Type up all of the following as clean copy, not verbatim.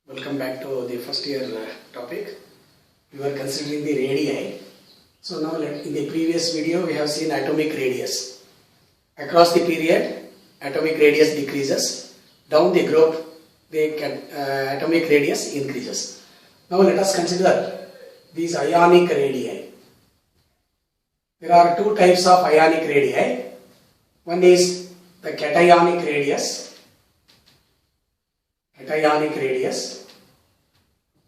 Welcome back to the first year topic. We were considering the radii. So now in the previous video we have seen atomic radius. Across the period, atomic radius decreases. Down the group, the atomic radius increases. Now let us consider these ionic radii. There are two types of ionic radii. One is the cationic radius. Cationic radius.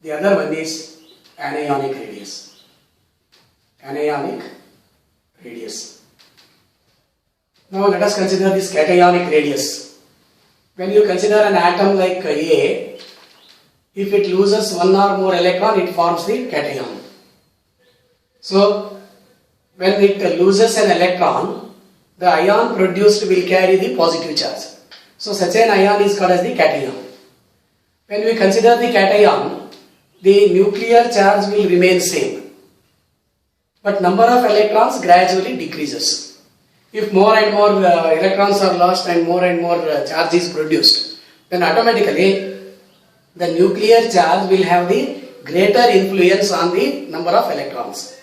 The other one is anionic radius. Anionic radius. Now let us consider this cationic radius. When you consider an atom like A, if it loses one or more electron, it forms the cation. So when it loses an electron, the ion produced will carry the positive charge. So such an ion is called as the cation. When we consider the cation, the nuclear charge will remain same, but number of electrons gradually decreases. If more and more electrons are lost and more charge is produced, then automatically the nuclear charge will have the greater influence on the number of electrons.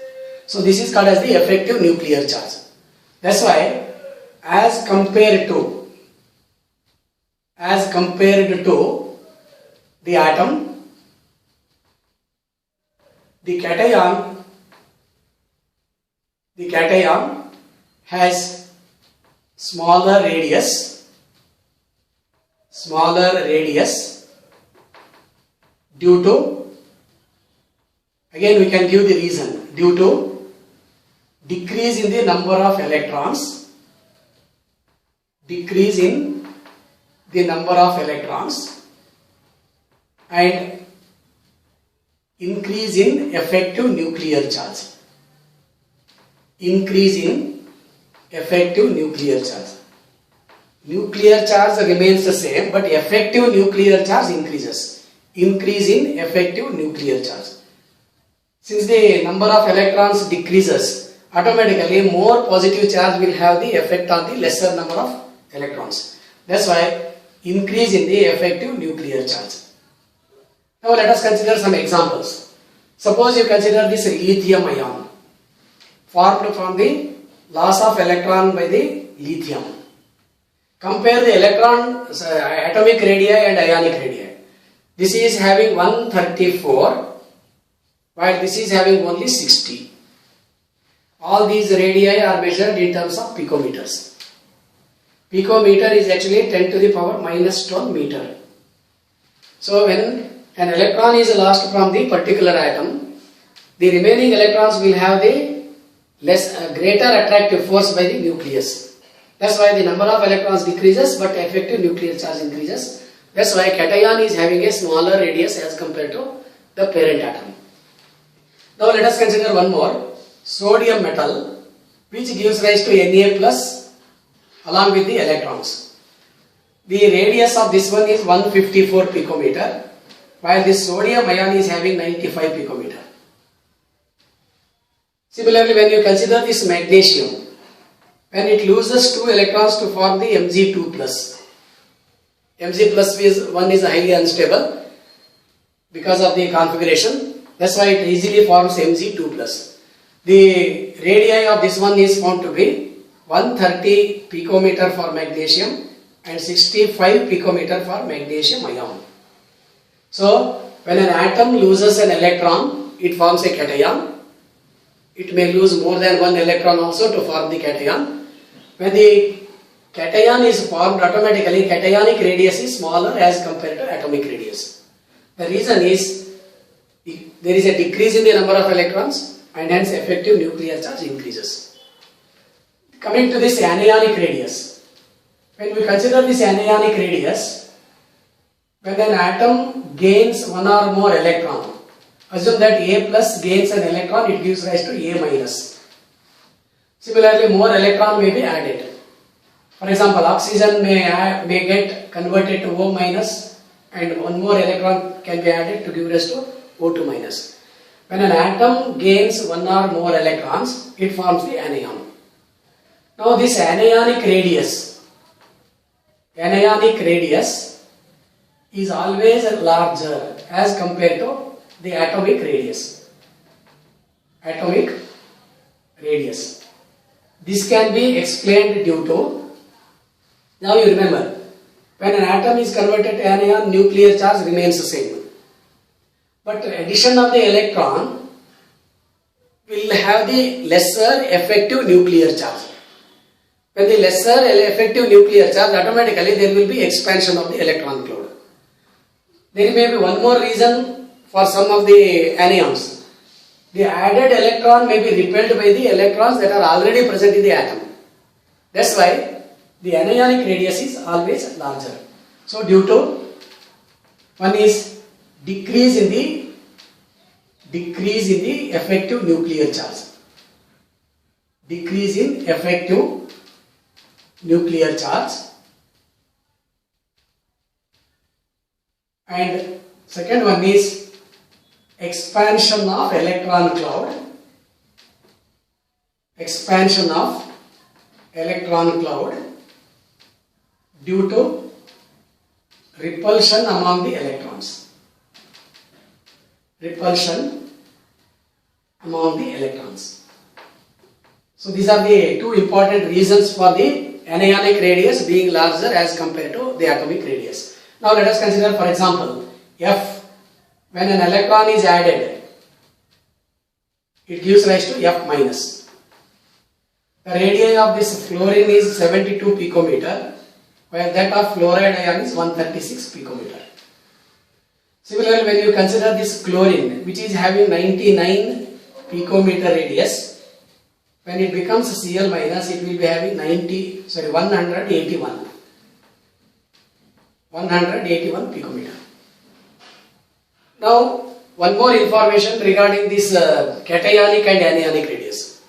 So this is called as the effective nuclear charge. That's why as compared to the atom, the cation has smaller radius due to, again we can give the reason, due to decrease in the number of electrons, and increase in effective nuclear charge. Nuclear charge remains the same, but effective nuclear charge increases. Increase in effective nuclear charge. Since the number of electrons decreases, automatically more positive charge will have the effect on the lesser number of electrons. That's why increase in the effective nuclear charge. Now let us consider some examples. Suppose you consider this lithium ion formed from the loss of electron by the lithium. Compare the atomic radii and ionic radii. This is having 134 while this is having only 60. All these radii are measured in terms of picometers. Picometer is actually 10 to the power minus 12 meter. So when an electron is lost from the particular atom, the remaining electrons will have the greater attractive force by the nucleus. That's why the number of electrons decreases but effective nuclear charge increases. That's why cation is having a smaller radius as compared to the parent atom. Now let us consider one more, sodium metal, which gives rise to Na plus along with the electrons. The radius of this one is 154 picometer. While this sodium ion is having 95 picometer. Similarly, when you consider this magnesium, when it loses 2 electrons to form the Mg2+. Mg+ one is highly unstable because of the configuration. That's why it easily forms Mg2+. The radii of this one is found to be 130 picometer for magnesium and 65 picometer for magnesium ion. So, when an atom loses an electron, it forms a cation. It may lose more than one electron also to form the cation. When the cation is formed, automatically cationic radius is smaller as compared to atomic radius. The reason is there is a decrease in the number of electrons and hence effective nuclear charge increases. Coming to this anionic radius. When we consider this anionic radius, when an atom gains one or more electron, assume that A plus gains an electron, it gives rise to A minus. Similarly, more electron may be added. For example, oxygen may get converted to O minus and one more electron can be added to give rise to O2 minus. When an atom gains one or more electrons, it forms the anion. Now this anionic radius is always larger as compared to the atomic radius. Atomic radius. This can be explained due to, now you remember, when an atom is converted to anion, nuclear charge remains the same. But addition of the electron will have the lesser effective nuclear charge. When the lesser effective nuclear charge, automatically there will be expansion of the electron cloud. There may be one more reason for some of the anions. The added electron may be repelled by the electrons that are already present in the atom. That's why the anionic radius is always larger. So due to, one is decrease in the effective nuclear charge. Decrease in effective nuclear charge. And second one is expansion of electron cloud. Expansion of electron cloud due to repulsion among the electrons. Repulsion among the electrons. So these are the two important reasons for the anionic radius being larger as compared to the atomic radius. Now let us consider, for example, F. When an electron is added, it gives rise to F minus. The radii of this fluorine is 72 picometer, while that of fluoride ion is 136 picometer. Similarly, when you consider this chlorine, which is having 99 picometer radius, when it becomes Cl minus, it will be having 181 picometer. Now, one more information regarding this cationic and anionic radius.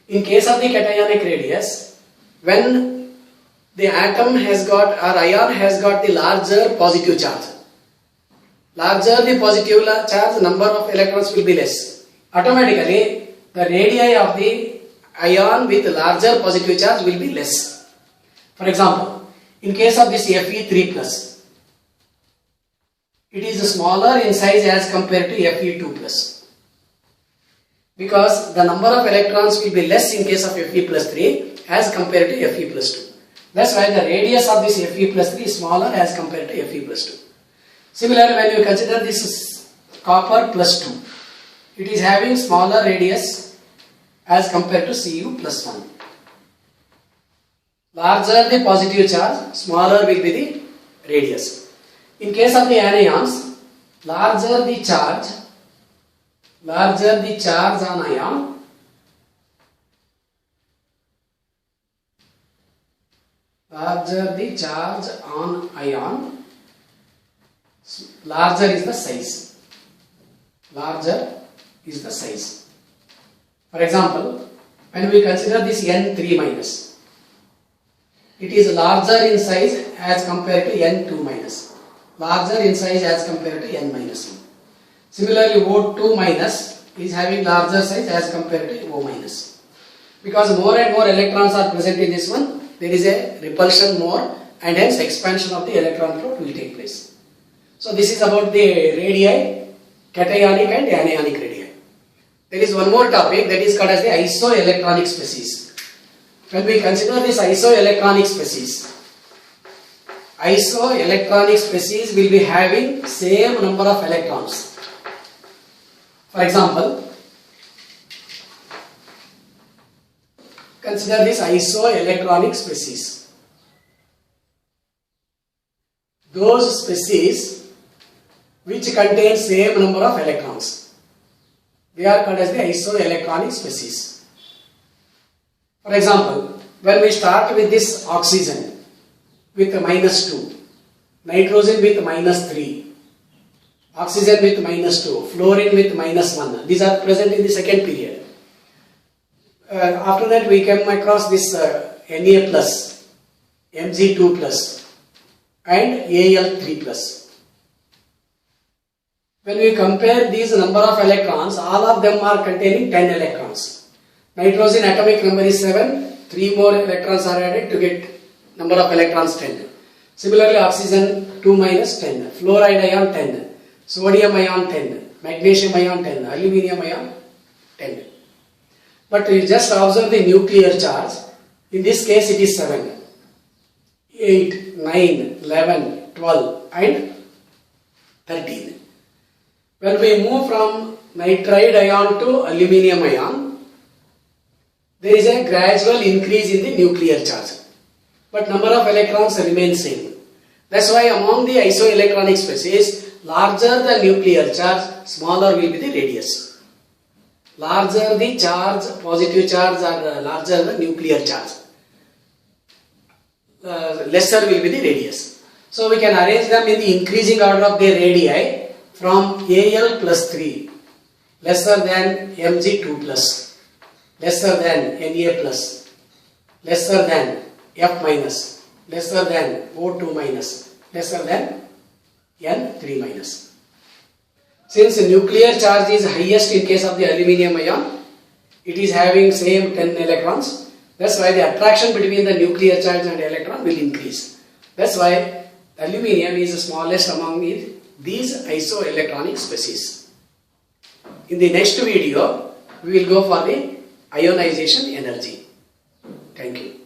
In case of the cationic radius, when the atom has got, or ion has got the larger positive charge, larger the positive charge, number of electrons will be less. Automatically, the radii of the ion with larger positive charge will be less. For example, in case of this Fe3+, it is smaller in size as compared to Fe2+. Because the number of electrons will be less in case of Fe+3 as compared to Fe+2. That's why the radius of this Fe+3 is smaller as compared to Fe+2. Similarly, when you consider this copper +2, it is having smaller radius as compared to Cu+1. Larger the positive charge, smaller will be the radius. In case of the anions, larger the charge on ion, larger is the size. Larger is the size. For example, when we consider this N3 minus, it is larger in size as compared to N2 minus. Larger in size as compared to N minus 1. Similarly, O2 minus is having larger size as compared to O minus. Because more and more electrons are present in this one, there is a repulsion more, and hence expansion of the electron cloud will take place. So this is about the radii, cationic and anionic radii. There is one more topic that is called as the isoelectronic species. When we consider this isoelectronic species will be having same number of electrons. For example, consider this isoelectronic species. Those species which contain same number of electrons, they are called as the isoelectronic species. For example, when we start with this oxygen with -2, nitrogen with -3, oxygen with -2, fluorine with -1, these are present in the second period. After that we came across this Na+, Mg2+, and Al3+. When we compare these number of electrons, all of them are containing 10 electrons. Nitrogen atomic number is 7, 3 more electrons are added to get number of electrons 10. Similarly, oxygen 2 minus 10, fluoride ion 10, sodium ion 10, magnesium ion 10, aluminium ion 10. But you just observe the nuclear charge. In this case it is 7, 8, 9, 11, 12 and 13. When we move from nitride ion to aluminium ion, there is a gradual increase in the nuclear charge, but number of electrons remains same. That's why among the isoelectronic species, larger the nuclear charge, smaller will be the radius. Larger the charge, positive charge, or larger the nuclear charge, lesser will be the radius. So we can arrange them in the increasing order of their radii from Al plus 3, lesser than Mg 2 plus, lesser than Na plus, lesser than F minus, lesser than O2 minus, lesser than N3 minus. Since nuclear charge is highest in case of the aluminium ion, it is having same 10 electrons. That's why the attraction between the nuclear charge and electron will increase. That's why aluminium is the smallest among these isoelectronic species. In the next video, we will go for the ionization energy. Thank you.